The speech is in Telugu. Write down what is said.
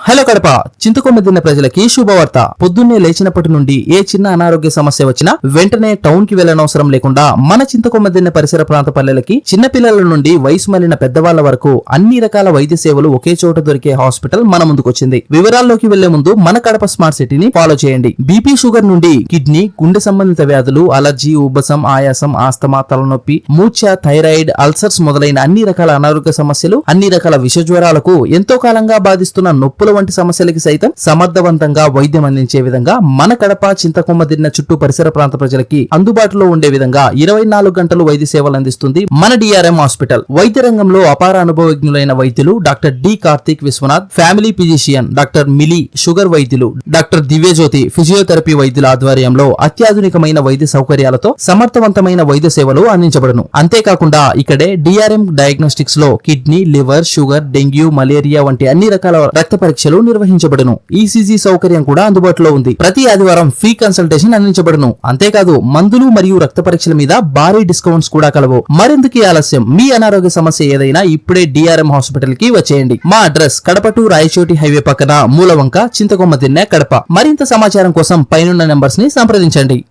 హలో కడప చింతకొమ్మ ప్రజలకి శుభవార్త. పొద్దున్నే లేచినప్పటి నుండి ఏ చిన్న అనారోగ్య సమస్య వచ్చినా వెంటనే టౌన్ కి వెళ్లనవసరం లేకుండా మన చింతకొమ్మ పరిసర ప్రాంత పల్లెలకి చిన్నపిల్లల నుండి వయసు మళ్లిన పెద్దవాళ్ల వరకు అన్ని రకాల వైద్య సేవలు ఒకే చోట దొరికే హాస్పిటల్ మన ముందుకొచ్చింది. వివరాల్లోకి వెళ్లే ముందు మన కడప స్మార్ట్ సిటీని ఫాలో చేయండి. బీపీ, షుగర్ నుండి కిడ్నీ, గుండె సంబంధిత వ్యాధులు, అలర్జీ, ఉబ్బసం, ఆయాసం, ఆస్తమా, తలనొప్పి, మూర్ఛ, థైరాయిడ్, అల్సర్స్ మొదలైన అన్ని రకాల అనారోగ్య సమస్యలు, అన్ని రకాల విష జ్వరాలకు, ఎంతో కాలంగా బాధిస్తున్న నొప్పుల వంటి సమస్యలకి సైతం సమర్థవంతంగా వైద్యం అందించే విధంగా మన కడప చింతకొమ్మ చుట్టూ పరిసర ప్రాంత ప్రజలకి అందుబాటులో ఉండే విధంగా 24 గంటలు వైద్య సేవలు అందిస్తుంది మన డిఆర్ఎం హాస్పిటల్. వైద్య రంగంలో అపార అనుభవజ్ఞులైన వైద్యులు doctor D Karthik Viswanath, family physician doctor Mili, sugar వైద్యులు డాక్టర్ దివ్యజ్యోతి, ఫిజియోథెరపీ వైద్యుల ఆధ్వర్యంలో అత్యాధునికమైన వైద్య సౌకర్యాలతో సమర్థవంతమైన వైద్య సేవలు అందించబడును. అంతేకాకుండా ఇక్కడే డిఆర్ఎం డయాగ్నోస్టిక్స్ లో kidney, liver, sugar, dengue, malaria వంటి అన్ని రకాల రక్త పరీక్షలు నిర్వహించబడును. ఈసీజీ సౌకర్యం కూడా అందుబాటులో ఉంది. ప్రతి ఆదివారం ఫ్రీ కన్సల్టేషన్ అందించబడును. అంతేకాదు మందులు మరియు రక్త పరీక్షల మీద భారీ డిస్కౌంట్స్ కూడా కలవు. మరెందుకు ఆలస్యం? మీ అనారోగ్య సమస్య ఏదైనా ఇప్పుడే డిఆర్ఎం హాస్పిటల్ కి వచ్చేయండి. మా address Kadapa to Rayachoti highway పక్కన మూలవంక, చింతకొమ్మ కడప. మరింత సమాచారం కోసం పైనున్న నెంబర్స్ ని సంప్రదించండి.